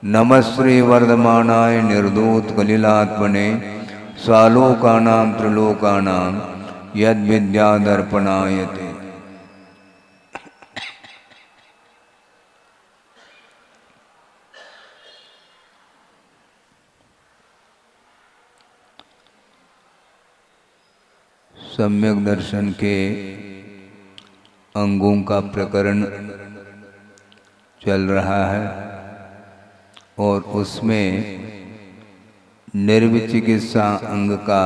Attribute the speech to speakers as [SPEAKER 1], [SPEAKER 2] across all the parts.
[SPEAKER 1] नमस्ते वर्धमानाय निर्दोतकलिलात्मने स्वालोकानां त्रिलोकानां यद्विद्यादर्पणायते। सम्यक दर्शन के अंगों का प्रकरण चल रहा है और उसमें निर्विचिकित्सा अंग का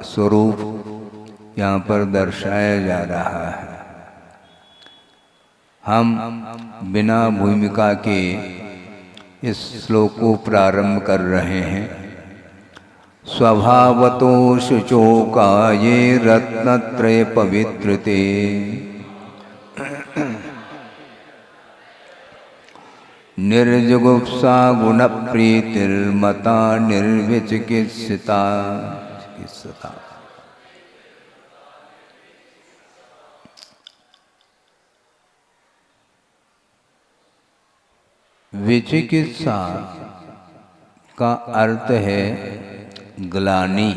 [SPEAKER 1] स्वरूप यहाँ पर दर्शाया जा रहा है। हम बिना भूमिका के इस श्लोक को प्रारंभ कर रहे हैं। स्वभावतो शुचो काये रत्नत्रय पवित्रते निर्जुगुप्सा गुण प्रीतिर्मता निर्विचिकित्सिता। विचिकित्सा का अर्थ है ग्लानि,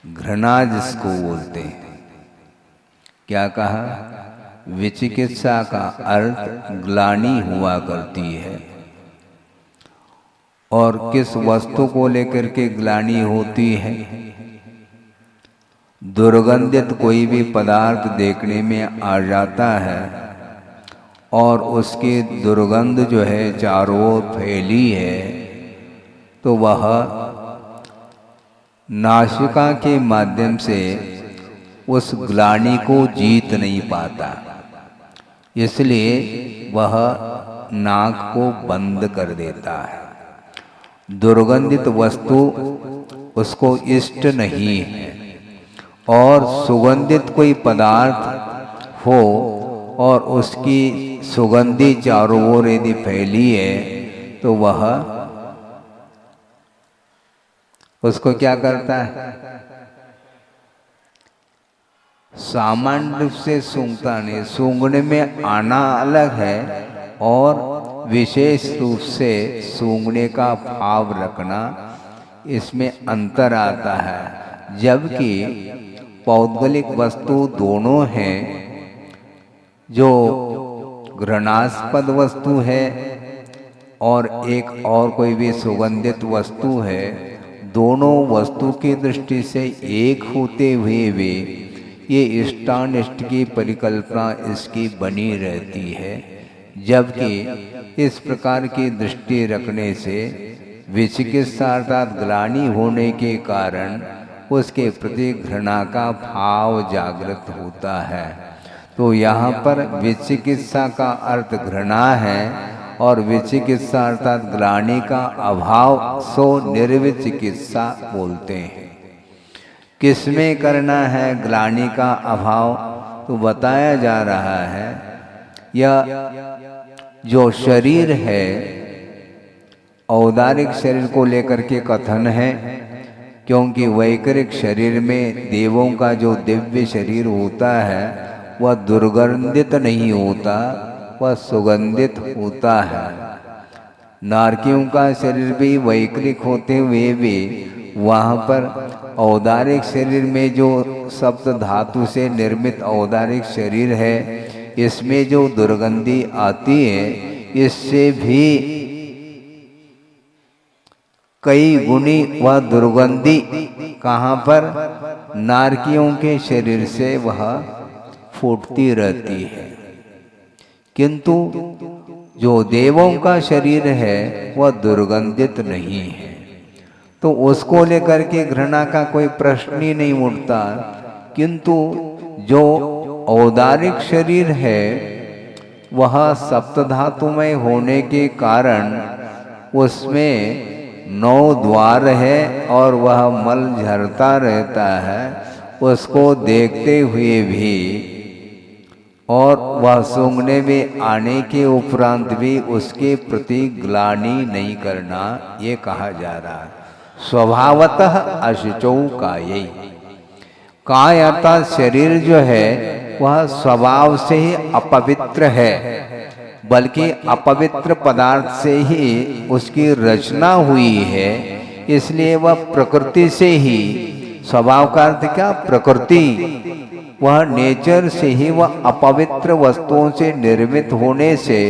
[SPEAKER 1] घृणा जिसको बोलते हैं। क्या कहा? विचिकित्सा का अर्थ ग्लानि हुआ करती है। और किस वस्तु को लेकर के ग्लानि होती है? दुर्गंधित कोई भी पदार्थ देखने में आ जाता है और उसकी दुर्गंध जो है चारों ओर फैली है, तो वह नासिका के माध्यम से उस ग्लानि को जीत नहीं पाता, इसलिए वह नाक को बंद कर देता है। दुर्गंधित वस्तु उसको इष्ट नहीं है। और सुगंधित कोई पदार्थ हो और उसकी सुगंधी चारों ओर यदि फैली है, तो वह उसको क्या करता है? सामान्य रूप से सूंघता नहीं। सूंघने में आना अलग है और विशेष रूप से सूंघने का भाव रखना, इसमें अंतर आता है। जबकि पौद्गलिक वस्तु दोनों हैं, जो घृणास्पद वस्तु है और एक और कोई भी सुगंधित वस्तु है, दोनों वस्तु की दृष्टि से एक होते हुए भी ये इष्टानिष्ट की परिकल्पना इसकी बनी रहती है। जबकि इस प्रकार की दृष्टि रखने से विचिकित्सा अर्थात ग्लानि होने के कारण उसके प्रति घृणा का भाव जागृत होता है। तो यहाँ पर विचिकित्सा का अर्थ घृणा है और विचिकित्सा अर्थात ग्लानि का अभाव सो निर्विचिकित्सा बोलते हैं। किसमें करना है ग्लानि का अभाव? तो बताया जा रहा है, यह जो शरीर है, औदारिक शरीर को लेकर के कथन है, क्योंकि वैकृत शरीर में देवों का जो दिव्य शरीर होता है वह दुर्गंधित नहीं होता, वह सुगंधित होता है। नारकियों का शरीर भी वैकृत होते हुए भी वहाँ पर औदारिक शरीर में जो सप्त धातु से निर्मित औदारिक शरीर है, इसमें जो दुर्गंधी आती है, इससे भी कई गुनी वह दुर्गंधी कहाँ पर? नारकियों के शरीर से वह फूटती रहती है। किंतु जो देवों का शरीर है वह दुर्गंधित नहीं है, तो उसको लेकर के घृणा का कोई प्रश्न ही नहीं उठता। किंतु जो औदारिक शरीर है वह सप्तधातुमय होने के कारण उसमें 9 द्वार है और वह मल झरता रहता है, उसको देखते हुए भी और वह सूंघने में आने के उपरांत भी उसके प्रति ग्लानि नहीं करना, ये कहा जा रहा है। स्वभावतः अशुचौ कायै। काय अर्थात शरीर जो है वह स्वभाव से ही अपवित्र है। बल्कि अपवित्र पदार्थ से ही उसकी रचना हुई है, इसलिए वह प्रकृति से ही, स्वभाव का अर्थ क्या, प्रकृति, वह नेचर से ही वह अपवित्र वस्तुओं से निर्मित होने से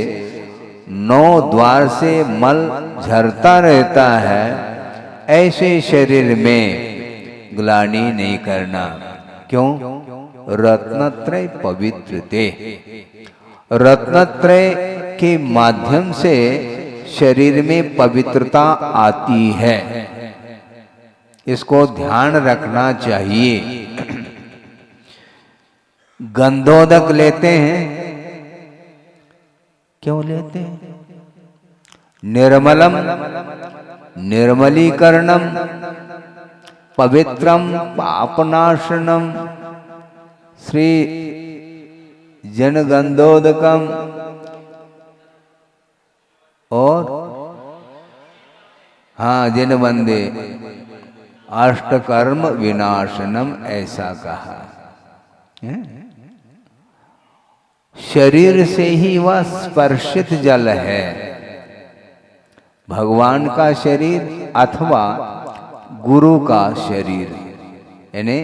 [SPEAKER 1] 9 द्वार से मल झरता रहता है। ऐसे शरीर में ग्लानि नहीं करना। क्यों? रत्नत्रय पवित्रते, रत्नत्रय के माध्यम से शरीर में पवित्रता आती है। इसको ध्यान रखना चाहिए। गंधोदक लेते हैं, क्यों लेते हैं? निर्मलम निर्मलीकरणम पवित्रम पापनाशनम श्री जनगंधोदकम, और हाँ जिन बंदे अष्टकर्म विनाशनम, ऐसा कहा है? शरीर से ही वह स्पर्शित जल है। भगवान का शरीर अथवा गुरु का शरीर, यानी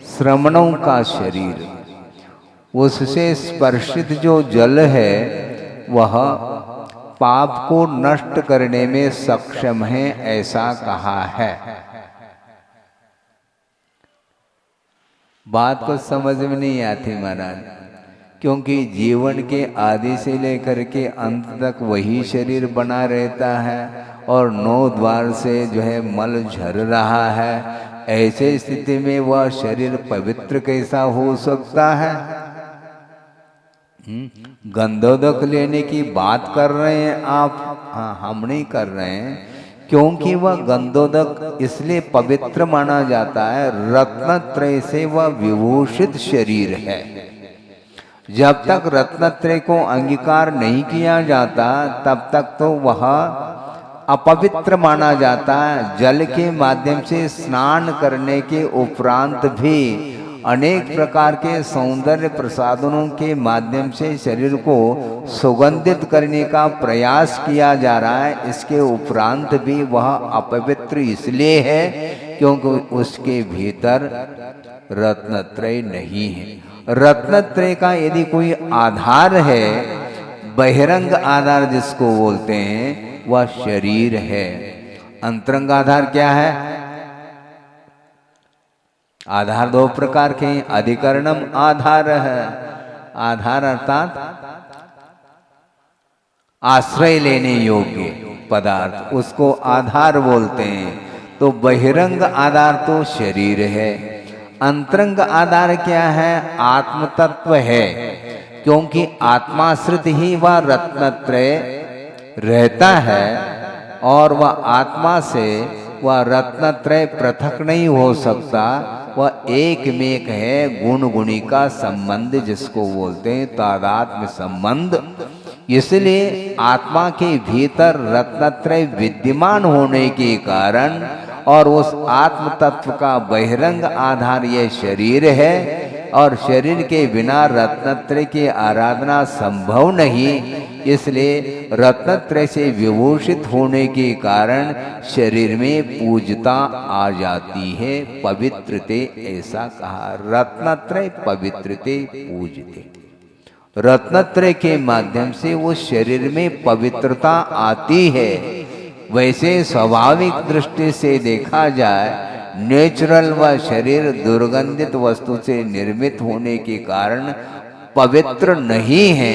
[SPEAKER 1] श्रमणों का शरीर, उससे स्पर्शित जो जल है वह पाप को नष्ट करने में सक्षम है, ऐसा कहा है। बात को समझ में नहीं आती महाराज, क्योंकि जीवन के आदि से लेकर के अंत तक वही शरीर बना रहता है और 9 द्वार से जो है मल झर रहा है। ऐसे स्थिति में वह शरीर पवित्र कैसा हो सकता है? गंधोदक लेने की बात कर रहे हैं आप? हाँ, हम नहीं कर रहे हैं, क्योंकि वह गंधोदक इसलिए पवित्र माना जाता है, रत्नत्रय से वह विभूषित शरीर है। जब तक रत्नत्रय को अंगीकार नहीं किया जाता तब तक तो वह अपवित्र माना जाता है। जल के माध्यम से स्नान करने के उपरांत भी अनेक प्रकार के सौंदर्य प्रसाधनों के माध्यम से शरीर को सुगंधित करने का प्रयास किया जा रहा है। इसके उपरांत भी वह अपवित्र इसलिए है क्योंकि उसके भीतर रत्नत्रय नहीं है। रत्नत्रय का यदि कोई आधार है, बहिरंग आधार जिसको बोलते हैं, वह शरीर है। अंतरंग आधार क्या है? आधार 2 प्रकार के, अधिकरणम आधार है। आधार अर्थात आश्रय लेने योग्य पदार्थ, उसको आधार बोलते हैं। तो बहिरंग आधार तो शरीर है। अंतरंग आधार क्या है? आत्म तत्व है, क्योंकि आत्माश्रित ही वह रत्नत्रय रहता है और वह आत्मा से वह रत्नत्रय पृथक नहीं हो सकता। वह एक में एक है, गुण गुणी का संबंध जिसको बोलते हैं, तादात्म्य संबंध। इसलिए आत्मा के भीतर रत्नत्रय विद्यमान होने के कारण और उस आत्म तत्व का बहिरंग आधार ये शरीर है, और शरीर के बिना रत्नत्रय की आराधना संभव नहीं। इसलिए रत्नत्रय से विभूषित होने के कारण शरीर में पूजता आ जाती है, पवित्रते, ऐसा कहा। रत्नत्रय पवित्रते पूजते, रत्नत्रय के माध्यम से वो शरीर में पवित्रता आती है। वैसे स्वाभाविक दृष्टि से देखा जाए, नेचुरल वह शरीर दुर्गंधित वस्तु से निर्मित होने के कारण पवित्र नहीं है,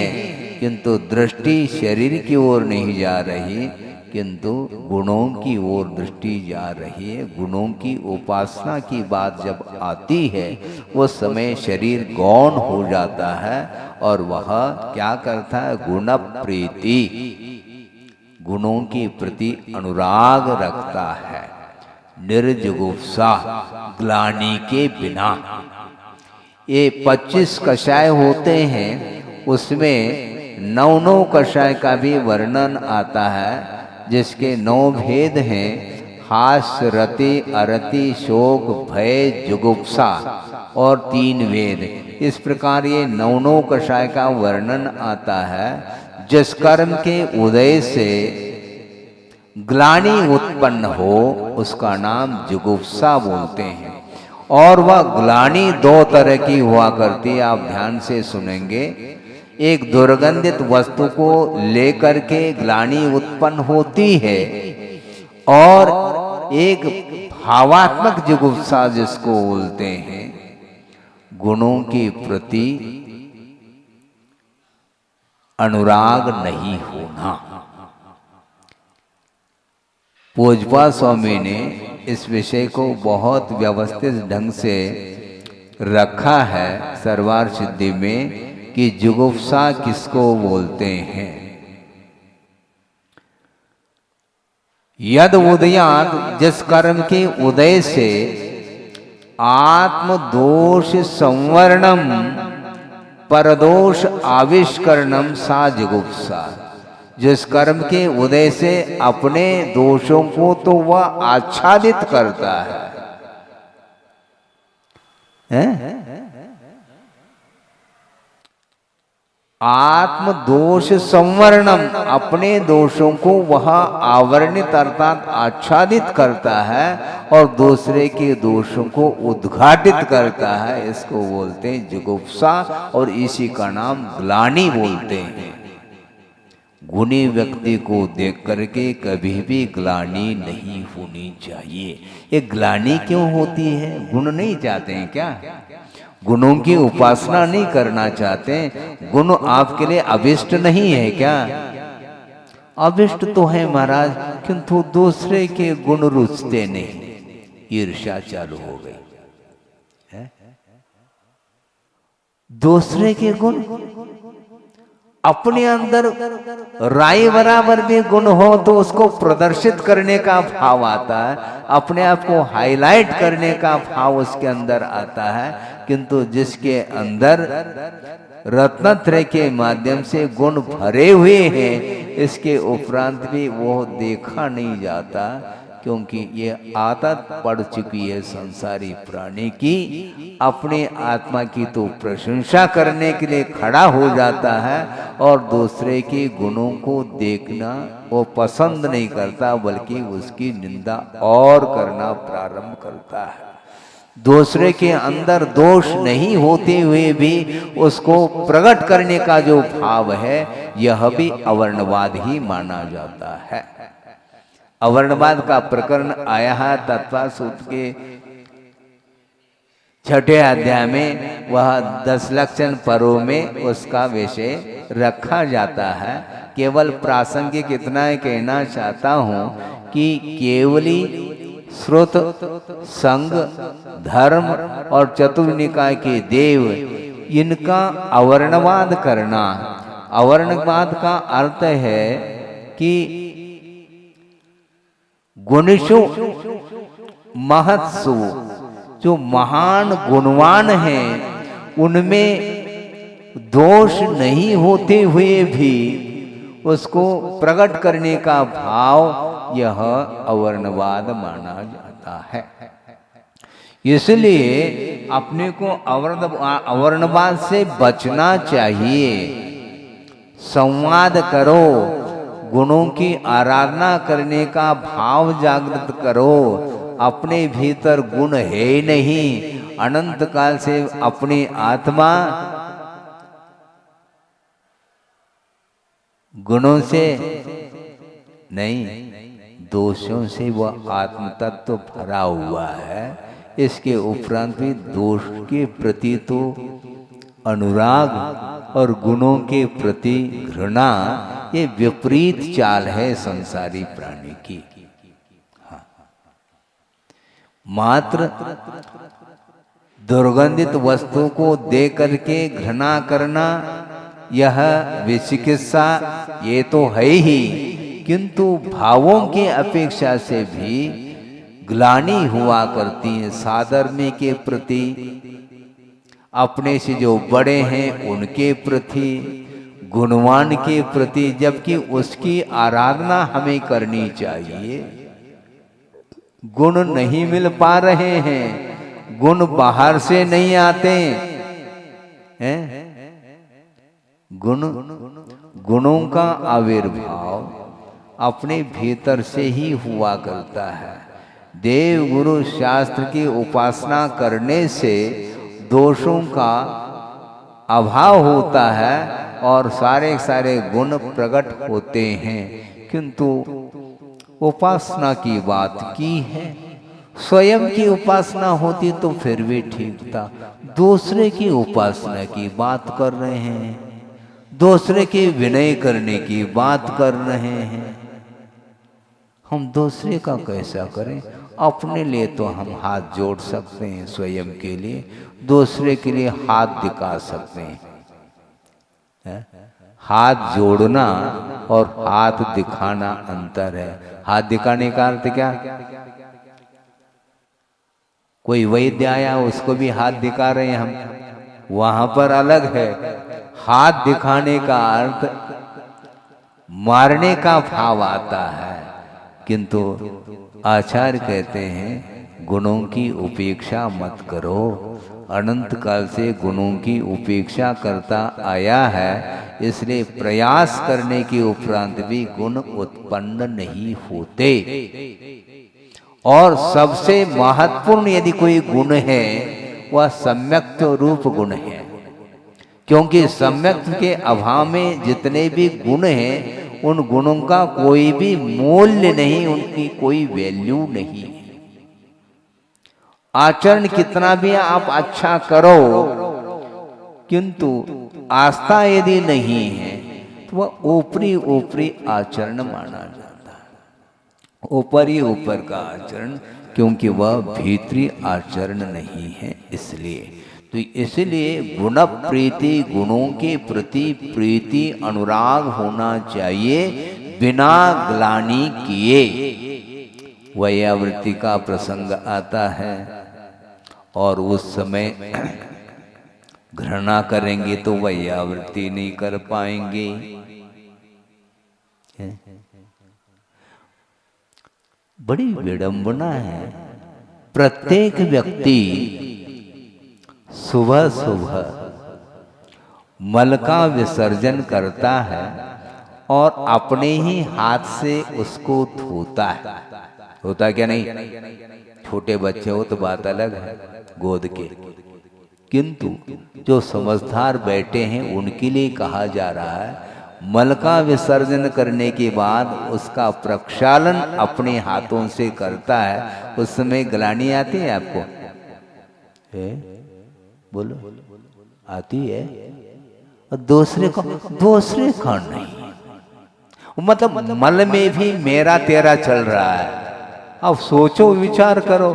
[SPEAKER 1] किंतु दृष्टि शरीर की ओर नहीं जा रही, किंतु गुणों की ओर दृष्टि जा रही है। गुणों की उपासना की बात जब आती है, उस समय शरीर गौण हो जाता है और वह क्या करता है? गुण प्रीति, गुणों के प्रति अनुराग रखता है, निर्जुगुप्सा, ग्लानि के बिना। ये 25 कषाय होते हैं, उसमें 9 कषाय का भी वर्णन आता है, जिसके 9 भेद हैं: हास्य, रति, अरति, शोक, भय, जुगुप्सा, और 3 वेद। इस प्रकार ये 9 कषाय का वर्णन आता है। जिस कर्म के उदय से ग्लानि उत्पन्न हो उसका नाम जुगुप्सा बोलते हैं। और वह ग्लानि दो तरह की हुआ करती है, आप ध्यान से सुनेंगे। एक दुर्गंधित वस्तु को लेकर के ग्लानि उत्पन्न होती है, और एक भावात्मक जुगुप्सा जिसको बोलते हैं, गुणों के प्रति अनुराग नहीं होना। पूज्यपाद स्वामी ने इस विषय को बहुत व्यवस्थित ढंग से रखा है सर्वार्थ सिद्धि में कि जुगुप्सा किसको बोलते हैं। यद उदयात, जिस कर्म के उदय से आत्म दोष संवरणम परदोष आविष्करणम सा जुगुप्सा। जिस कर्म के उदय से अपने दोषों को तो वह आच्छादित करता है? आत्म दोष संवरणम, अपने दोषों को वह आवरणित अर्थात आच्छादित करता है और दूसरे के दोषों को उद्घाटित करता है। इसको बोलते हैं जुगुप्सा, और इसी का नाम ग्लानि बोलते हैं। गुणी व्यक्ति को देख करके कभी भी ग्लानि नहीं होनी चाहिए। ये ग्लानि क्यों होती है? गुण नहीं चाहते हैं क्या? गुणों की उपासना नहीं करना चाहते? गुण आपके लिए अभिष्ट नहीं है क्या? अभिष्ट तो है महाराज, किंतु दूसरे के गुण रुचते नहीं, ईर्ष्या चालू हो गई है? दूसरे के गुण, अपने अंदर राय बराबर भी गुण हो तो उसको प्रदर्शित करने का भाव आता है, अपने आप को हाईलाइट करने का भाव उसके अंदर आता है। किंतु जिसके अंदर रत्नत्रय के माध्यम से गुण भरे हुए हैं, इसके उपरांत भी वो देखा नहीं जाता, क्योंकि ये आदत पड़ चुकी है संसारी प्राणी की। अपने आत्मा की तो प्रशंसा करने के लिए खड़ा हो जाता है और दूसरे के गुणों को देखना वो पसंद नहीं करता, बल्कि उसकी निंदा और करना प्रारंभ करता है। दूसरे के अंदर दोष नहीं होते हुए भी उसको प्रकट करने का जो भाव है, यह भी अवर्णवाद ही माना जाता है। अवर्णवाद का प्रकरण आया है तत्व सूत्र के 6ठे अध्याय में, वह 10 लक्षण पर्व में उसका विषय रखा जाता है। केवल प्रासंगिक इतना कहना चाहता हूँ कि केवली श्रुत, संग, धर्म और चतुर्निकाय के देव, इनका अवर्णवाद करना। अवर्णवाद का अर्थ है कि गुणेशु महत्सु, जो महान गुणवान हैं उनमें दोष नहीं होते हुए भी उसको प्रकट करने का भाव, यह अवर्णवाद माना जाता है। इसलिए अपने को अवर्णवाद से बचना चाहिए। संवाद करो, गुणों की आराधना करने का भाव जागृत करो। अपने भीतर गुण है ही नहीं, अनंत काल से अपनी आत्मा गुणों से नहीं, दोषों से वह आत्म तत्व भरा हुआ है। इसके उपरांत भी दोष के प्रति तो अनुराग और गुणों के प्रति घृणा, ये विपरीत चाल है संसारी प्राणी की। हाँ। मात्र दुर्गंधित वस्तु को देख करके घृणा करना, यह विचिकित्सा ये तो है ही, किंतु भावों के अपेक्षा से भी ग्लानि हुआ करती है। साधर्मी के प्रति, अपने से जो बड़े हैं उनके प्रति, गुणवान के प्रति, जबकि उसकी आराधना हमें करनी चाहिए। गुण नहीं मिल पा रहे हैं, गुण बाहर से नहीं आते हैं, गुण गुणों का आविर्भाव अपने भीतर से ही हुआ करता है। देव गुरु शास्त्र की उपासना करने से दोषों का अभाव होता है और सारे सारे गुण प्रकट होते हैं। किंतु उपासना की बात की है, स्वयं की उपासना होती तो फिर भी ठीक था। दूसरे की उपासना की बात कर रहे हैं, दूसरे के विनय करने की बात कर रहे हैं। हम दूसरे का कैसा करें? अपने लिए तो हम हाथ जोड़ सकते हैं, स्वयं के लिए, दूसरे के लिए हाथ दिखा सकते हैं। हाथ जोड़ना और हाथ दिखाना अंतर है। हाथ दिखाने का अर्थ क्या? कोई वैद्य आया, उसको भी हाथ दिखा रहे हैं हम, वहां पर अलग है। हाथ दिखाने का अर्थ मारने का भाव आता है। किंतु आचार्य कहते हैं गुणों की उपेक्षा मत करो। अनंत काल से गुणों की उपेक्षा करता आया है, इसलिए प्रयास करने के उपरांत भी गुण उत्पन्न नहीं होते। और सबसे महत्वपूर्ण यदि कोई गुण है वह सम्यक्त रूप गुण है, क्योंकि सम्यक्त के अभाव में जितने भी गुण हैं उन गुणों का कोई भी मूल्य नहीं, उनकी कोई वैल्यू नहीं। आचरण कितना भी आप अच्छा करो, किंतु आस्था यदि नहीं है तो वह ऊपरी ऊपरी आचरण माना जाता है, ऊपर ही ऊपर का आचरण, क्योंकि वह भीतरी आचरण नहीं है। इसलिए गुण प्रीति, गुणों के प्रति प्रीति अनुराग होना चाहिए बिना ग्लानि किए। वैयावृत्ति का प्रसंग आता है और उस समय घृणा करेंगे तो वैयावृत्ति नहीं कर पाएंगे। बड़ी विडंबना है। प्रत्येक व्यक्ति सुबह सुबह मल का विसर्जन करता है और अपने ही हाथ से उसको धोता है। होता क्या नहीं? छोटे बच्चे हो तो बात अलग है, गोद के, किंतु जो समझदार बैठे हैं उनके लिए कहा जा रहा है मल का विसर्जन करने के बाद उसका प्रक्षालन अपने हाथों से करता है। उस समय ग्लानि आती है आपको? बोलो, आती है? और दूसरे का नहीं, मतलब मल में भी मेरा तेरा चल रहा है। अब सोचो, विचार करो।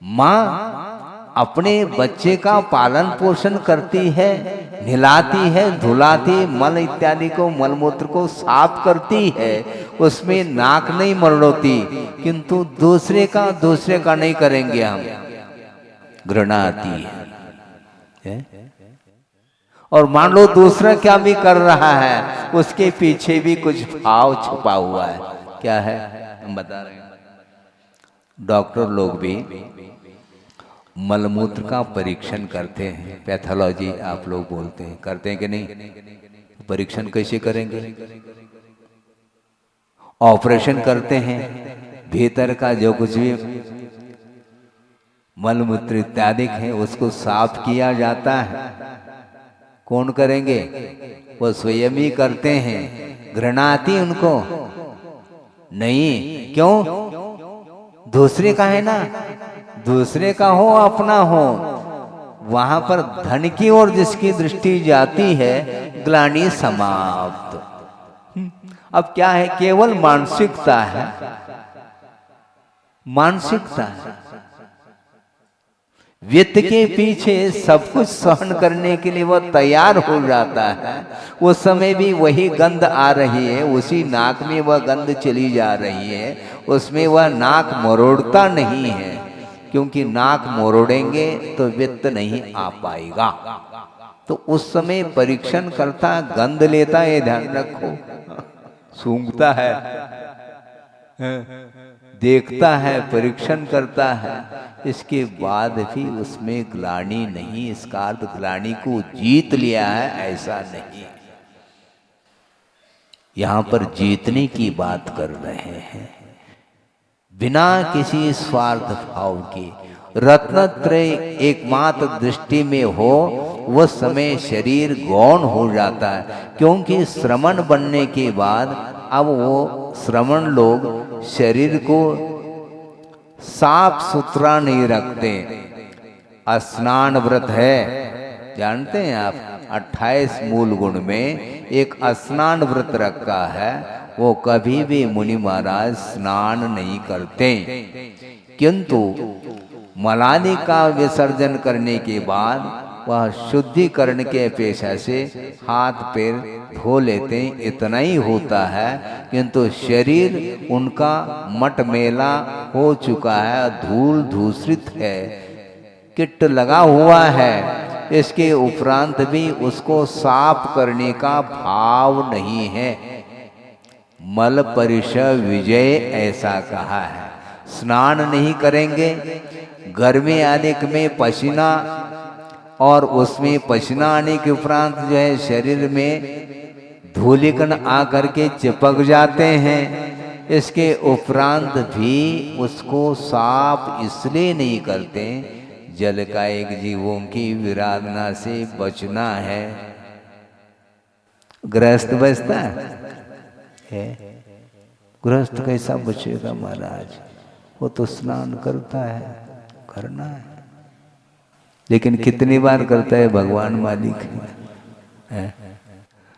[SPEAKER 1] माँ अपने बच्चे का पालन पोषण करती है, नहलाती है, धुलाती, मल इत्यादि को, मलमूत्र को साफ करती है, उसमें नाक नहीं मरोड़ती, किंतु दूसरे का नहीं करेंगे हम। घृणा आती है। और मान लो दूसरा क्या भी कर रहा है, उसके पीछे भी कुछ भाव छुपा हुआ है। क्या है? हम बता रहे हैं। डॉक्टर लोग भी मलमूत्र का परीक्षण करते हैं, पैथोलॉजी आप लोग बोलते हैं, करते हैं कि नहीं? परीक्षण कैसे करेंगे? ऑपरेशन करते हैं, भीतर का जो कुछ भी मलमूत्र इत्यादि है उसको साफ किया जाता है। कौन करेंगे? वो स्वयं ही करते हैं। घृणा आती उनको? नहीं। क्यों? दूसरे का है ना, दूसरे का हो अपना हो, वहां पर धन की ओर जिसकी दृष्टि जाती है ग्लानि समाप्त। अब क्या है? केवल मानसिकता है, मानसिकता है। वित्त के पीछे सब कुछ सहन करने के लिए वह तैयार हो जाता है। उस समय भी वही गंध आ रही है, उसी नाक में वह गंध चली जा रही है, उसमें वह नाक मरोड़ता नहीं है, क्योंकि नाक मरोड़ेंगे तो वित्त नहीं आ पाएगा। तो उस समय परीक्षण करता, गंध लेता है, ध्यान रखो, सूंघता है, देखता है, परीक्षण करता है, इसके बाद भी उसमें ग्लानि नहीं। इसका अर्थ ग्लानि को जीत लिया है, ऐसा नहीं। यहाँ पर जीतने की बात कर रहे हैं, बिना किसी स्वार्थ भाव के। रत्नत्रय एकमात्र दृष्टि में हो, वह समय शरीर गौण हो जाता है, क्योंकि श्रमण बनने के बाद अब वो श्रमण लोग शरीर को साफ सुथरा नहीं रखते। स्नान व्रत है, जानते हैं आप, 28 मूल गुण में एक स्नान व्रत रखा है। वो कभी भी मुनि महाराज स्नान नहीं करते, किंतु मलानी का विसर्जन करने के बाद वह शुद्धिकरण के अपेक्षा से हाथ पैर धो लेते हैं, इतना ही होता है। किंतु शरीर उनका मटमेला हो चुका है, धूल दूषित है, किट लगा हुआ है। इसके उपरांत भी उसको साफ करने का भाव नहीं है। मल परिषय विजय ऐसा कहा है। स्नान नहीं करेंगे, गर्मी आने में पसीना, और उसमें पसीना आने के उपरांत जो है शरीर में धूलिकण आकर के चिपक जाते हैं। इसके उपरांत भी उसको साफ इसलिए नहीं करते, जल का एक जीवों की विराधना से बचना है। गृहस्थ बचता है, गृहस्थ कैसा बचेगा महाराज? वो तो स्नान करता है, करना है, लेकिन कितनी बार करता है भगवान मालिक है।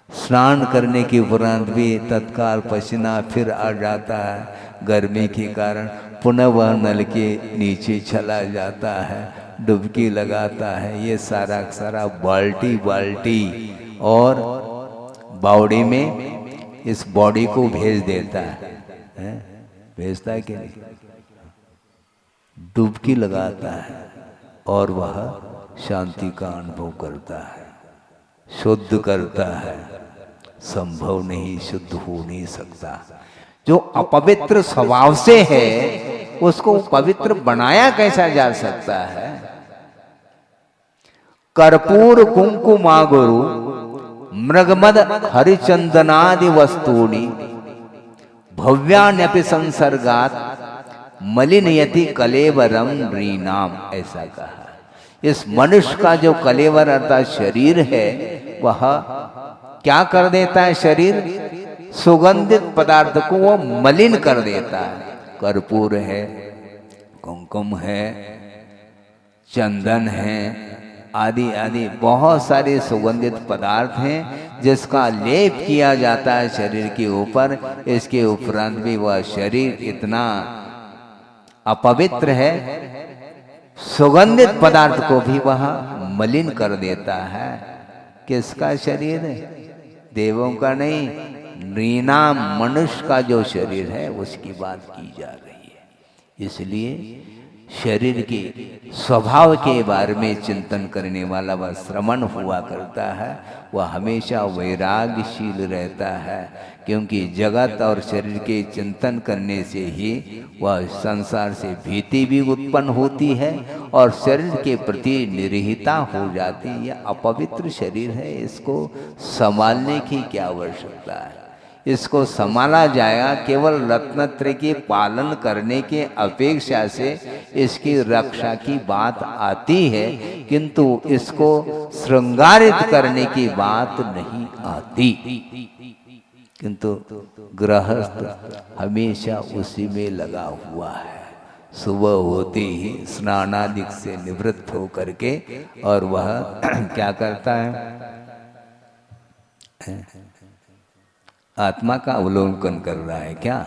[SPEAKER 1] स्नान करने के उपरांत भी तत्काल पसीना फिर आ जाता है, गर्मी के कारण पुनः वह नल के नीचे चला जाता है, डुबकी लगाता है। ये सारा सारा बाल्टी बाल्टी और बावड़ी में इस बॉडी को भेज देता है, भेजता है कि नहीं? डुबकी लगाता है और वह शांति का अनुभव करता है, शुद्ध करता है। संभव नहीं, शुद्ध हो नहीं सकता। जो अपवित्र स्वभाव से है उसको पवित्र बनाया कैसा जा सकता है? कर्पूर कुंकुमा गुरु मृगमद हरिचंदनादि वस्तूनि भव्यान्यपि संसर्गात मलिनयति कलेवरम नृणाम, ऐसा कहा। इस मनुष्य का जो कलेवर अर्थात शरीर है, वह क्या कर देता है? शरीर सुगंधित पदार्थ को वो मलिन कर देता है। कर्पूर है, कुमकुम है, चंदन है, आदि आदि बहुत सारे सुगंधित पदार्थ हैं जिसका लेप किया जाता है शरीर के ऊपर। इसके उपरांत भी वह शरीर इतना अपवित्र है, सुगंधित पदार्थ को भी वह मलिन कर देता है। किसका शरीर है? देवों का नहीं, नृणाम मनुष्य का जो शरीर है उसकी बात की जा रही है। इसलिए शरीर के स्वभाव के बारे में चिंतन करने वाला वह श्रमण हुआ करता है, वह हमेशा वैराग्यशील रहता है, क्योंकि जगत और शरीर के चिंतन करने से ही वह संसार से भीति भी उत्पन्न होती है और शरीर के प्रति निरहिता हो जाती है। यह अपवित्र शरीर है, इसको संभालने की क्या आवश्यकता है? इसको संभाला जाएगा केवल रत्नत्रय के पालन करने के अपेक्षा से इसकी रक्षा की बात आती है, किंतु इसको श्रृंगारित करने की बात नहीं आती। किंतु गृहस्थ हमेशा उसी में लगा हुआ है। सुबह होते ही स्नानादि से निवृत्त होकर के और वह क्या करता है? आत्मा का अवलोकन कर रहा है। क्या?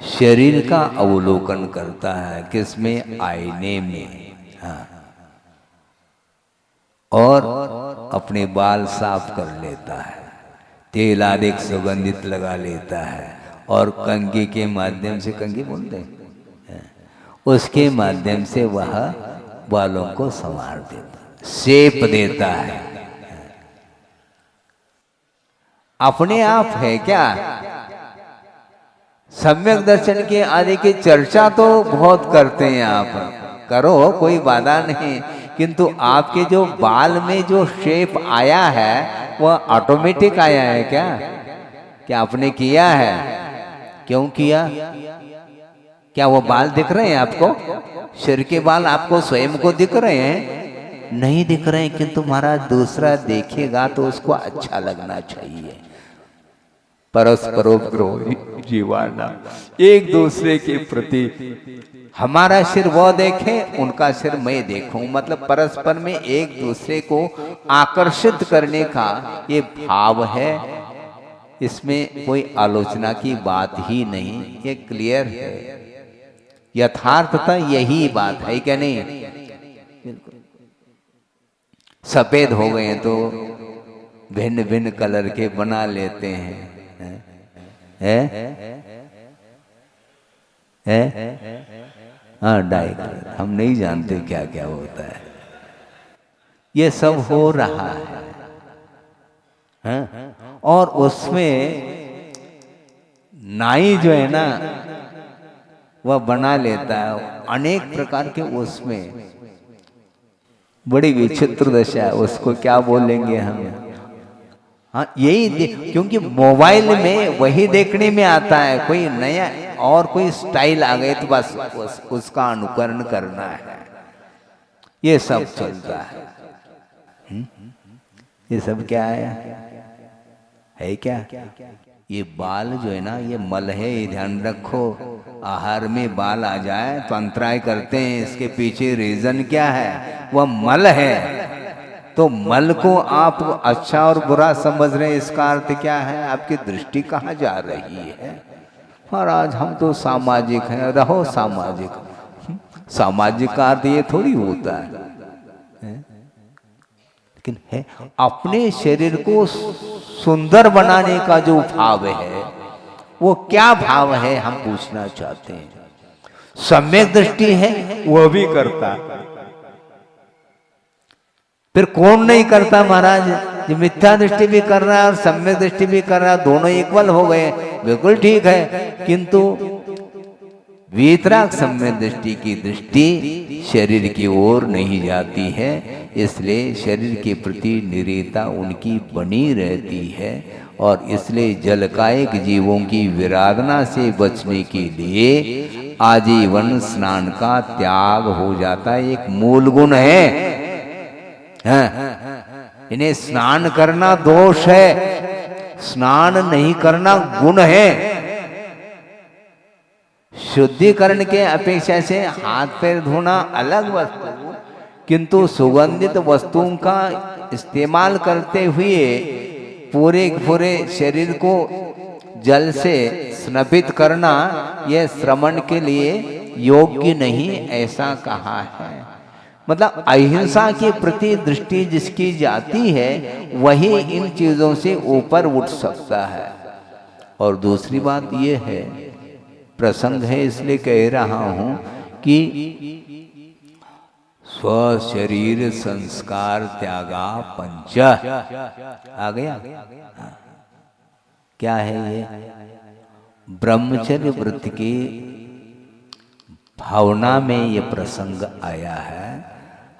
[SPEAKER 1] शरीर का अवलोकन करता है। किसमें? आईने में। हाँ। और अपने बाल साफ कर लेता है, तेल आदि सुगंधित लगा लेता है और कंघी के माध्यम से, कंघी बोलते हैं, उसके माध्यम से वह बालों को संवार देता है, शेप देता है। अपने आप है क्या? सम्यक दर्शन के आदि की चर्चा तो बहुत करते हैं, आप करो, कोई बाधा नहीं, किंतु आपके जो बाल में जो शेप आया है वह ऑटोमेटिक आया है क्या? क्या आपने किया है? क्यों किया? क्या वो बाल दिख रहे हैं आपको? सिर के बाल आपको स्वयं को दिख रहे हैं? नहीं दिख रहे हैं, किंतु महाराज दूसरा देखेगा तो उसको अच्छा लगना चाहिए। परस्परोपद्रव जीवाना, एक दूसरे के प्रति हमारा सिर वो देखे, उनका सिर मैं देखूं, मतलब परस्पर में एक दूसरे को आकर्षित करने का ये भाव है। इसमें कोई आलोचना की बात ही नहीं, ये क्लियर है, यथार्थता यही बात है क्या नहीं? सफेद हो गए तो भिन्न भिन्न कलर के बना लेते हैं, हाँ डाई कलर, हम नहीं जानते क्या क्या होता है। ये सब हो रहा है, हाँ? और उसमें नाई जो है ना वह बना लेता है अनेक प्रकार के, उसमें बड़ी विचित्र दशा है, उसको क्या बोलेंगे हम? हाँ यही क्योंकि मोबाइल में वही देखने में आता है, कोई नया और कोई स्टाइल आ गए तो बस उसका अनुकरण करना है, ये सब चलता है। ये सब क्या है क्या? ये बाल जो है ना, ये मल है, ये ध्यान रखो। आहार में बाल आ जाए तो अंतराय करते हैं, इसके पीछे रीजन क्या है? वह मल है। तो मल को आप अच्छा और बुरा समझ रहे हैं, इसका अर्थ क्या है? आपकी दृष्टि कहाँ जा रही है? महाराज हम तो सामाजिक हैं, रहो सामाजिक। सामाजिक का अर्थ ये थोड़ी होता है, लेकिन है अपने शरीर को सुंदर बनाने का जो भाव है, वो क्या भाव है हम पूछना चाहते हैं। सम्यक दृष्टि है वह भी करता, फिर कौन नहीं करता महाराज? जो मिथ्या दृष्टि भी कर रहा है और सम्यक दृष्टि भी कर रहा है, दोनों इक्वल हो गए, बिल्कुल ठीक है। किंतु वीतराग सम्यक दृष्टि की दृष्टि शरीर की ओर नहीं जाती है, इसलिए शरीर के प्रति निरीता उनकी बनी रहती है। और इसलिए जलकायिक जीवों की विराधना से बचने के लिए आजीवन स्नान का त्याग हो जाता है। एक मूल गुण है, इन्हें स्नान करना दोष है, स्नान नहीं करना गुण है। शुद्धिकरण के अपेक्षा से हाथ पैर धोना अलग वस्तु, किंतु सुगंधित वस्तुओं का इस्तेमाल करते हुए पूरे शरीर को जल से स्नापित करना यह श्रवण के लिए योग्य नहीं, ऐसा कहा है। मतलब अहिंसा के प्रति दृष्टि जिसकी जाती है वही इन चीजों से ऊपर उठ सकता है। और दूसरी बात यह है, प्रसंग है इसलिए कह रहा हूं कि स्वशरीर संस्कार त्यागा पंच आ गया। क्या है ये? ब्रह्मचर्य व्रत की भावना में ये प्रसंग आया है।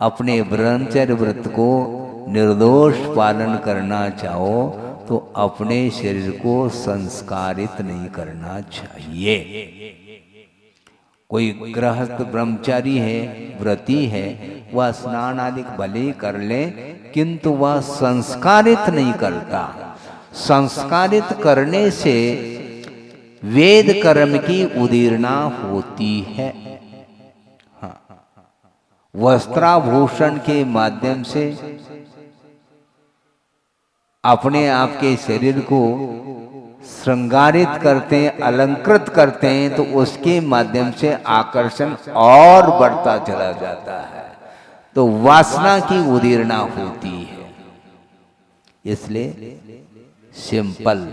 [SPEAKER 1] अपने ब्रह्मचर्य व्रत को निर्दोष पालन करना चाहो तो अपने शरीर को संस्कारित नहीं करना चाहिए। कोई गृहस्थ ब्रह्मचारी है, व्रती है, वह स्नान आदि भले कर ले, किंतु वह संस्कारित नहीं करता। संस्कारित करने से वेद कर्म की उदीर्णा होती है। हाँ, वस्त्राभूषण के माध्यम से अपने आप के शरीर को श्रृंगारित करते हैं, अलंकृत करते हैं, तो उसके माध्यम से आकर्षण और बढ़ता चला जाता है, तो वासना की उदीर्णा होती है। इसलिए सिंपल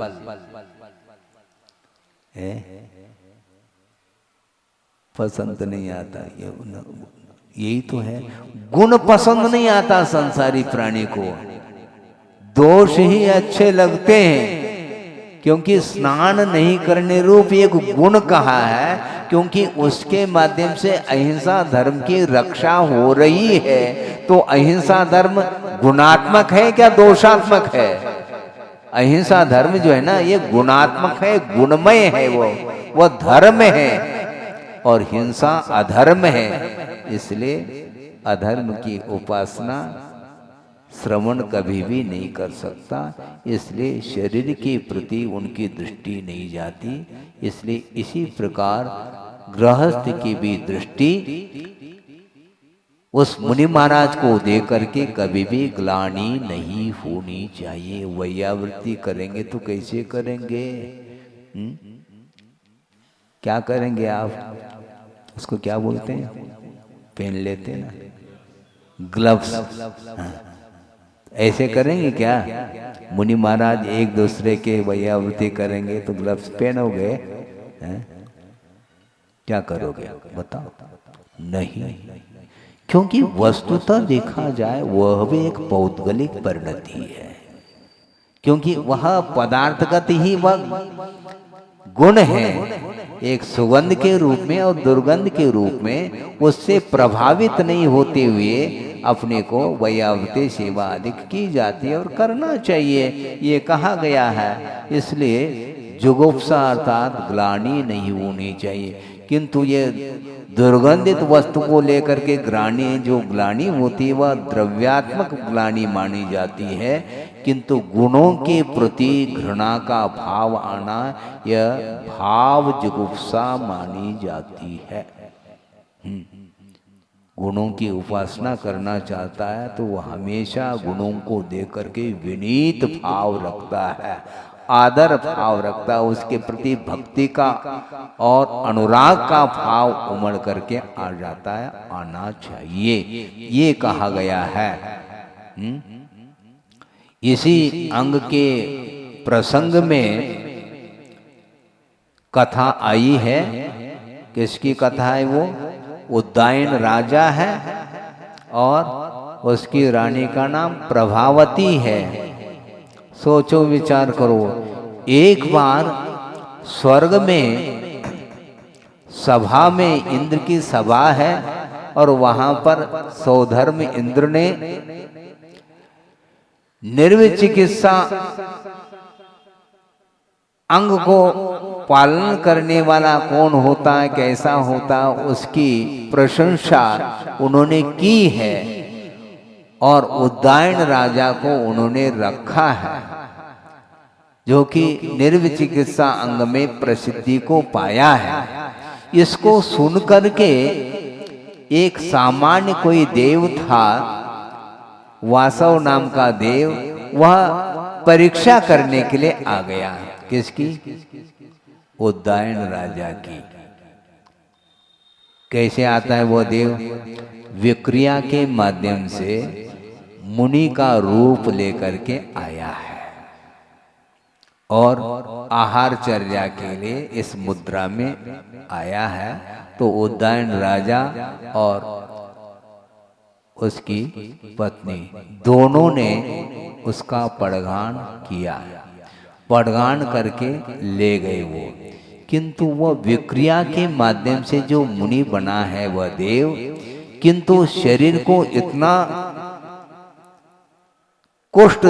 [SPEAKER 1] है, पसंद नहीं आता, यही तो है। गुण पसंद नहीं आता संसारी प्राणी को, दोष ही अच्छे लगते हैं, क्योंकि स्नान नहीं करने रूप एक गुण कहा है, क्योंकि उसके माध्यम से अहिंसा धर्म की रक्षा हो रही है। तो अहिंसा धर्म गुणात्मक है क्या दोषात्मक है? अहिंसा धर्म जो है ना, ये गुणात्मक है, गुणमय है, वो धर्म है, और हिंसा अधर्म है। इसलिए अधर्म की उपासना श्रवण कभी भी नहीं कर सकता, इसलिए शरीर के प्रति उनकी दृष्टि नहीं जाती। इसलिए इसी प्रकार गृहस्थ की भी दृष्टि उस मुनि महाराज को देख करके कभी भी ग्लानि नहीं होनी चाहिए। वैयावृत्ति करेंगे तो कैसे करेंगे? क्या करेंगे आप? उसको क्या बोलते हैं? पहन लेते हैं ना, ग्लव्स। ऐसे करेंगे क्या? मुनि महाराज एक दूसरे के वैयावृत्ति करेंगे तो ग्लव्स पहनोगे? क्या करोगे बताओ? नहीं, क्योंकि वस्तुतः देखा जाए वह भी एक पौद्गलिक परिणति है, क्योंकि वह पदार्थगत ही वह गुण है, एक सुगंध के रूप में और दुर्गंध के रूप में उससे प्रभावित नहीं होते हुए अपने को वैयावृत्ति सेवा अधिक की जाती है और करना चाहिए, ये कहा गया है। इसलिए जुगुप्सा अर्थात ग्लानि नहीं होनी चाहिए। किंतु ये दुर्गंधित वस्तु को लेकर के जो ग्लानि होती है वह द्रव्यात्मक ग्लानि मानी जाती है, किंतु गुणों के प्रति घृणा का भाव आना यह भाव जुगुप्सा मानी जाती है। गुणों की उपासना करना चाहता है तो वह हमेशा गुणों को देख करके विनीत भाव रखता है, आदर भाव रखता है, उसके प्रति भक्ति का और अनुराग का भाव उमड़ करके आ जाता है, आना चाहिए, ये कहा गया है। इसी अंग के प्रसंग में कथा आई है। किसकी कथा है वो? उद्दायन राजा है और उसकी रानी का नाम प्रभावती है। सोचो विचार करो, एक बार स्वर्ग में सभा में इंद्र की सभा है और वहां पर सौधर्म इंद्र ने निर्विचिकित्सा अंग को पालन करने वाला कौन होता है, कैसा होता है, उसकी प्रशंसा उन्होंने की है और उद्दायन राजा को उन्होंने रखा है, जो कि निर्विचिकित्सा अंग में प्रसिद्धि को पाया है। इसको सुन करके एक सामान्य कोई देव था, वासव नाम का देव, वह परीक्षा करने के लिए आ गया। किसकी? उद्दायन राजा की। कैसे आता है वो देव? विक्रिया के माध्यम से मुनि का रूप लेकर के आया है और आहार चर्या के लिए इस मुद्रा में आया है। तो उद्दायन राजा और उसकी पत्नी दोनों ने उसका पड़गान किया, पड़गान करके ले गए वो। किंतु वह विक्रिया के माध्यम से जो मुनि बना है वह देव, किंतु शरीर को इतना कुष्ठ,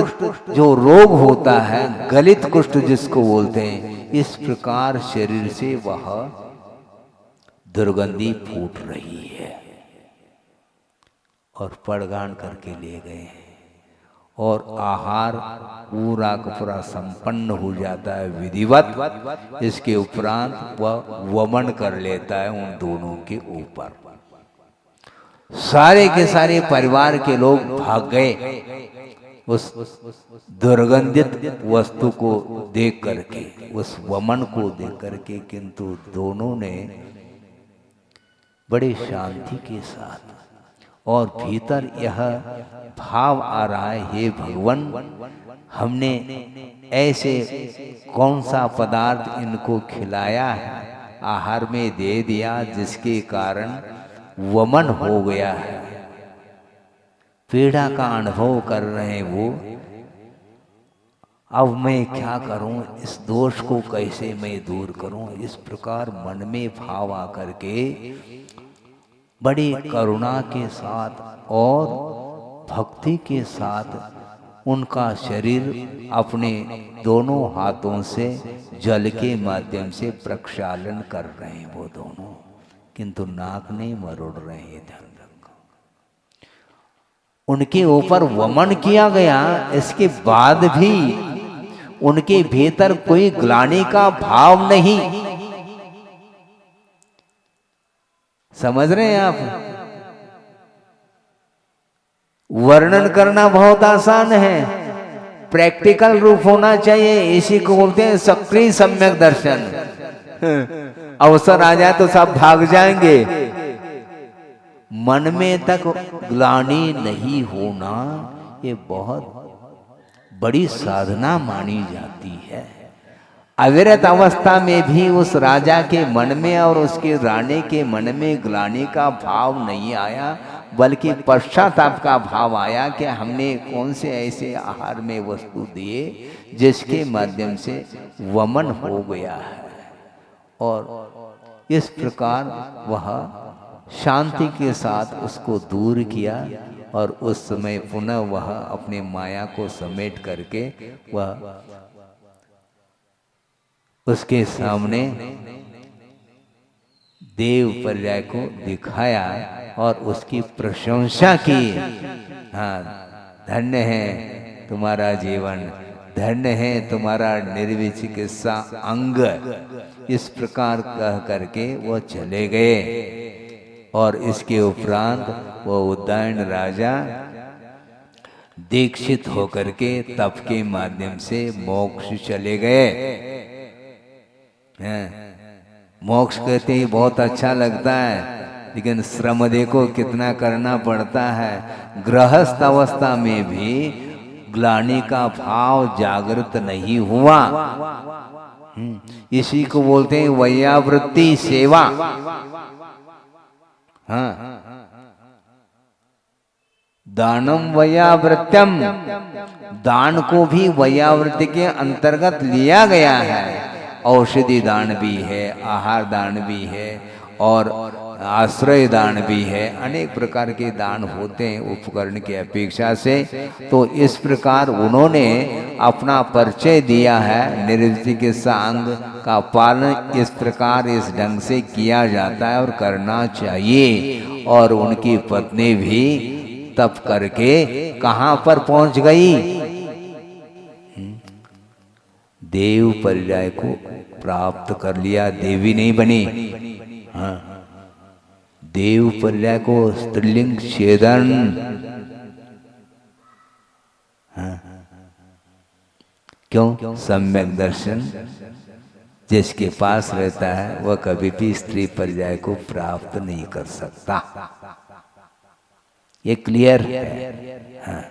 [SPEAKER 1] जो रोग होता है गलित कुष्ठ जिसको बोलते हैं, इस प्रकार शरीर से वह दुर्गंधी फूट रही है और पड़गान करके ले गए हैं और आहार पूरा का पूरा संपन्न हो जाता है विधिवत। इसके उपरांत वह वमन कर लेता है उन दोनों के ऊपर। सारे के सारे परिवार के लोग भाग गए उस दुर्गंधित वस्तु को देख करके, उस वमन को देख करके, किंतु दोनों ने बड़े शांति के साथ, और भीतर यह भाव आ रहा है, हे भगवान, हमने ऐसे कौन सा पदार्थ इनको खिलाया है, आहार में दे दिया, जिसके कारण वमन हो गया है, पीड़ा का अनुभव कर रहे हैं वो। अब मैं क्या करूं, इस दोष को कैसे मैं दूर करूं? इस प्रकार मन में भाव आकर के बड़ी करुणा के साथ और भक्ति के साथ उनका शरीर अपने दोनों हाथों से जल के माध्यम से प्रक्षालन कर रहे हैं वो दोनों, किंतु नाक नहीं मरोड़ रहे हैं। ध्यान रखो, उनके ऊपर वमन किया गया, इसके बाद भी उनके भीतर कोई ग्लानि का भाव नहीं। समझ रहे हैं आप? वर्णन करना बहुत आसान है, प्रैक्टिकल रूप होना चाहिए। इसी को बोलते हैं सक्रिय सम्यक दर्शन। अवसर आ जाए तो सब भाग जाएंगे। मन में तक ग्लानि नहीं होना ये बहुत बड़ी साधना मानी जाती है। अविरत अवस्था में भी उस राजा के मन में और उसके रानी के मन में ग्लानि का भाव नहीं आया, बल्कि पश्चाताप का भाव आया कि हमने कौन से ऐसे आहार में वस्तु दिए जिसके माध्यम से वमन हो गया है। और इस प्रकार वह शांति के साथ उसको दूर किया और उस समय पुनः वह अपने माया को समेट करके वह उसके सामने देव पर्याय को दिखाया और उसकी प्रशंसा की। हाँ, धन्य है तुम्हारा जीवन, धन्य है तुम्हारा निर्विचिकित्सा अंग। इस प्रकार कह करके वो चले गए और इसके उपरांत वो उद्दायन राजा दीक्षित होकर के तप के माध्यम से मोक्ष चले गए। मोक्ष कहते ही बहुत अच्छा लगता है, लेकिन श्रम देखो कितना करना पड़ता है। गृहस्थ अवस्था में भी ग्लानि का भाव जागृत नहीं हुआ। इसी को बोलते हैं वैयावृत्ति सेवा। हाँ, दानम वैयावृत्यम, दान को भी वैयावृत्ति के अंतर्गत लिया गया है। औषधि दान भी है, आहार दान भी है और आश्रय दान भी है। अनेक प्रकार के दान होते हैं उपकरण की अपेक्षा से। तो इस प्रकार उन्होंने अपना परिचय दिया है। निर्विचिकित्सा अंग का पालन इस प्रकार इस ढंग से किया जाता है और करना चाहिए। और उनकी पत्नी भी तप करके कहाँ पर पहुंच गई? देव पर्याय को प्राप्त कर लिया, देवी नहीं बनी। हाँ, देव पर्याय को स्त्रीलिंग छेदन। हाँ, क्यों? सम्यक दर्शन जिसके पास रहता है वह कभी भी स्त्री पर्याय को प्राप्त नहीं कर सकता। ये क्लियर है। हाँ,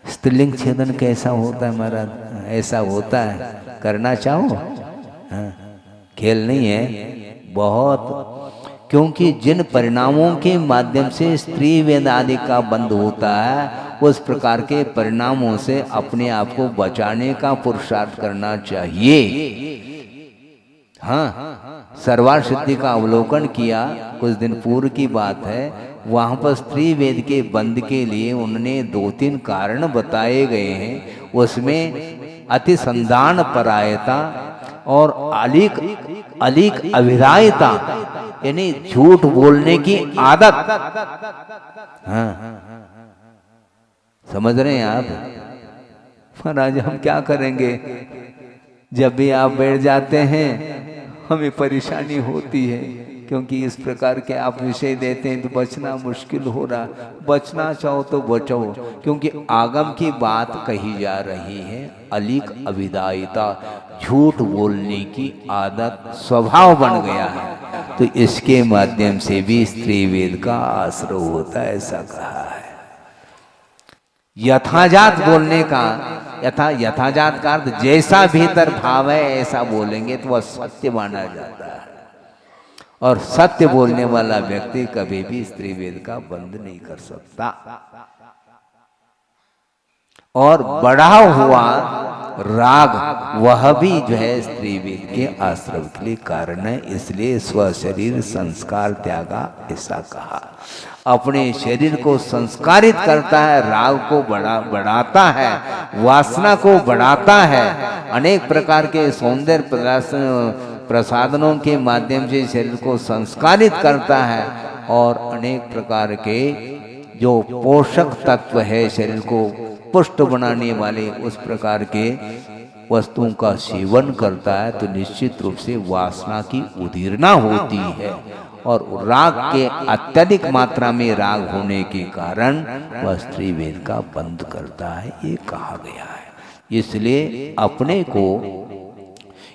[SPEAKER 1] स्त्रीलिंग छेदन कैसा होता है महाराज? ऐसा होता है, करना चाहो? हाँ, खेल नहीं है बहुत। क्योंकि जिन परिणामों के माध्यम से स्त्री वेद आदि का बंध होता है, उस प्रकार के परिणामों से अपने आप को बचाने का पुरुषार्थ करना चाहिए। हाँ, सर्वार सिद्धि का अवलोकन किया, कुछ दिन पूर्व की बात है। वहाँ पर स्त्री वेद के बंध के लिए उन्होंने 2-3 कारण बताए गए हैं। उसमें अति संधान परायता और अलीक अविधायता, यानी झूठ बोलने की आदत। हाँ, समझ रहे हैं आप? महाराज हम क्या करेंगे? जब भी आप बैठ जाते हैं हमें परेशानी होती है, क्योंकि इस प्रकार के आप विषय देते हैं तो बचना मुश्किल हो रहा। बचना चाहो तो बचो, क्योंकि आगम की बात कही जा रही है। अलीक अविदायिता, झूठ बोलने की आदत स्वभाव बन गया है। तो इसके माध्यम से भी स्त्री वेद का आश्रय होता है, ऐसा कहा है। यथाजात बोलने का, यथाजात का अर्थ जैसा भीतर भाव है ऐसा बोलेंगे तो वह सत्य माना जाता है। और सत्य बोलने वाला व्यक्ति कभी भी स्त्री वेद का बंध नहीं कर सकता। और बढ़ा हुआ राग वह भी जो है स्त्री वेद के आश्रव के लिए कारण है, इसलिए स्वशरीर संस्कार त्यागा ऐसा कहा। अपने शरीर को संस्कारित करता है, राग को बढ़ाता है, वासना को बढ़ाता है, अनेक प्रकार के सौंदर्य प्रसाधनों के माध्यम से शरीर को संस्कारित करता है और अनेक प्रकार के जो पोषक तत्व है शरीर को पुष्ट बनाने वाले उस प्रकार के वस्तुओं का सेवन करता है, तो निश्चित रूप से वासना की उदीरना होती है और राग के अत्यधिक मात्रा में राग होने के कारण वह स्त्री वेद का बंद करता है, ये कहा गया है। इसलिए अपने को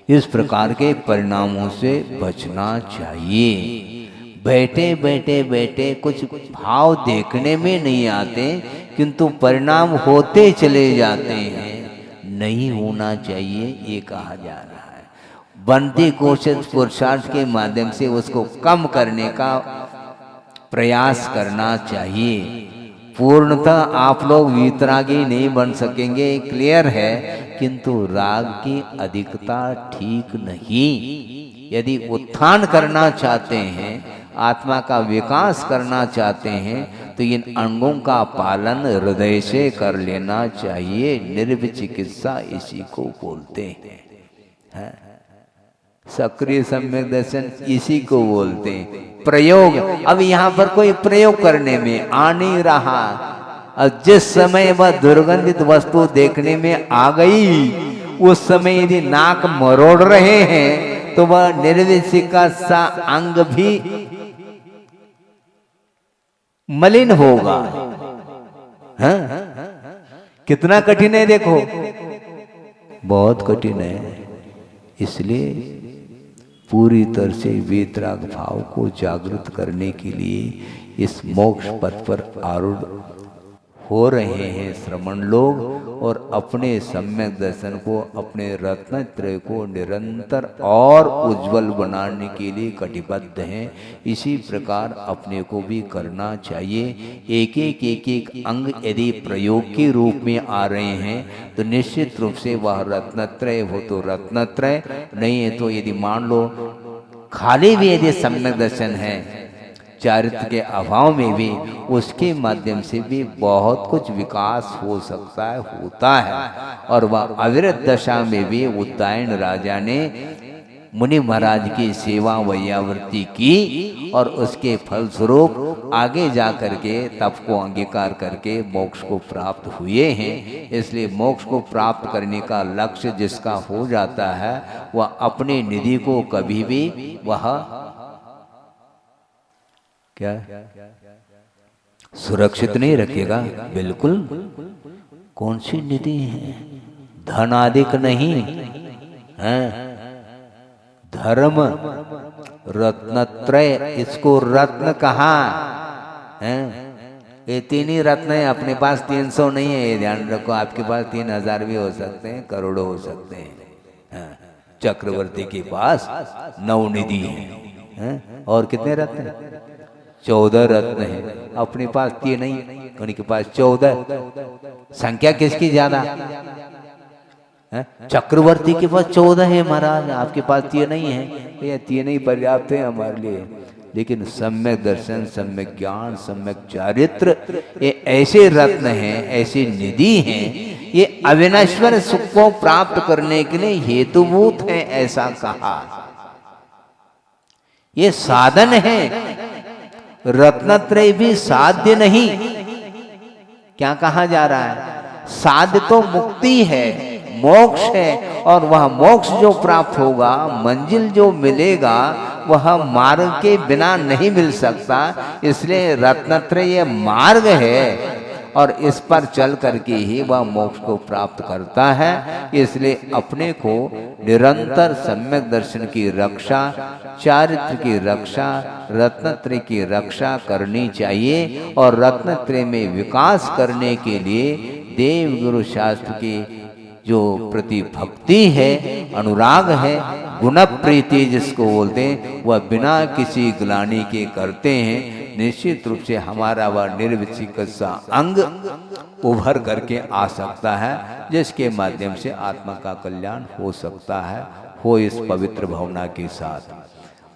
[SPEAKER 1] इस प्रकार के परिणामों से बचना चाहिए। बैठे बैठे कुछ भाव देखने में नहीं आते किंतु परिणाम होते चले जाते हैं, नहीं होना चाहिए, ये कहा जा रहा है। बनती कोशिश पुरुषार्थ के माध्यम से उसको कम करने का प्रयास करना चाहिए। पूर्णतः आप लोग वीतरागी नहीं बन सकेंगे, क्लियर है, किंतु राग की अधिकता ठीक नहीं। यदि उत्थान करना चाहते हैं, आत्मा का विकास करना चाहते हैं, तो इन अंगों का पालन हृदय से कर लेना चाहिए। निर्विचिकित्सा इसी को बोलते हैं, सक्रिय सम्यक दर्शन इसी को बोलते हैं। प्रयोग, अब यहाँ पर कोई प्रयोग करने में आ नहीं रहा। अब जिस समय वह दुर्गंधित वस्तु देखने में आ गई, उस समय यदि नाक मरोड़ रहे हैं तो वह निर्विचिका सा अंग भी मलिन होगा। हाँ? कितना कठिन है देखो, बहुत कठिन है। इसलिए पूरी तरह से वीतराग भाव को जागृत करने के लिए इस मोक्ष पथ पर आरूढ़ हो रहे हैं श्रमण लोग, और अपने सम्यक दर्शन को, अपने रत्नत्रय को निरंतर और उज्जवल बनाने के लिए कटिबद्ध हैं। इसी प्रकार अपने को भी करना चाहिए। एक एक अंग यदि प्रयोग के रूप में आ रहे हैं तो निश्चित रूप से वह रत्नत्रय हो तो रत्नत्रय, नहीं है तो यदि मान लो खाली भी यदि सम्यक दर्शन है, चारित्र के अभाव में भी, उसके माध्यम से भी बहुत कुछ विकास हो सकता है, होता है। और वह अविरत दशा में भी उद्दायन राजा ने मुनि महाराज की सेवा वैयावृत्ति की और उसके फलस्वरूप आगे जा करके तप को अंगीकार करके मोक्ष को प्राप्त हुए हैं। इसलिए मोक्ष को प्राप्त करने का लक्ष्य जिसका हो जाता है, वह अपने निधि को कभी भी वह क्या सुरक्षित नहीं रखेगा, बिल्कुल। कौन सी निधि है? धन आदिक नहीं है, धर्म रत्नत्रय, इसको रत्न कहा है। ये तीन ही रत्न है, अपने पास 300 नहीं है, ये ध्यान रखो। आपके पास 3000 भी हो सकते हैं, करोड़ों हो सकते हैं। चक्रवर्ती के पास 9 निधि है, और कितने रत्न है? 14 रत्न है। अपने पास 3 नहीं, उनके पास 14। संख्या किसकी ज्यादा है? चक्रवर्ती के पास 14 है महाराज, आपके पास 3 नहीं है। ये 3 ही पर्याप्त है हमारे लिए। लेकिन सम्यक दर्शन, सम्यक ज्ञान, सम्यक चारित्र, ये ऐसे रत्न हैं, ऐसी निधि हैं, ये अविनश्वर सुख को प्राप्त करने के लिए हेतुभूत है, ऐसा कहा। ये साधन है, रत्नत्रय भी साध्य नहीं। क्या कहा जा रहा है? साध्य तो मुक्ति है, मोक्ष है, और वह मोक्ष जो प्राप्त होगा, मंजिल जो मिलेगा, वह मार्ग के बिना नहीं मिल सकता। इसलिए रत्नत्रय ये मार्ग है और इस पर चल करके ही वह मोक्ष को प्राप्त करता है। इसलिए अपने को निरंतर सम्यक दर्शन की रक्षा, चारित्र की रक्षा, रत्नत्रय की रक्षा करनी चाहिए। और रत्नत्रय में विकास करने के लिए देव गुरु शास्त्र की जो प्रति भक्ति है, अनुराग है, गुण प्रीति जिसको बोलते हैं, वह बिना किसी ग्लानि के करते हैं, निश्चित रूप से हमारा वह निर्विचिक सा अंग उभर करके आ सकता है, जिसके माध्यम से आत्मा का कल्याण हो सकता है, हो इस पवित्र भावना के साथ।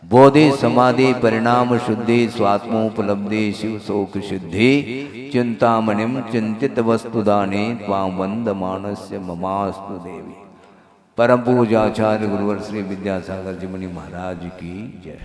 [SPEAKER 1] बोधि समाधि परिणाम शुद्धि स्वात्मोपलब्धि शिव शोक सिद्धि चिंतामणिम चिंतित वस्तुदाने त्वां वंद मानस्य ममास्तु देवी। परम पूज्य आचार्य गुरुवर श्री विद्यासागर जी मुनि महाराज की जय।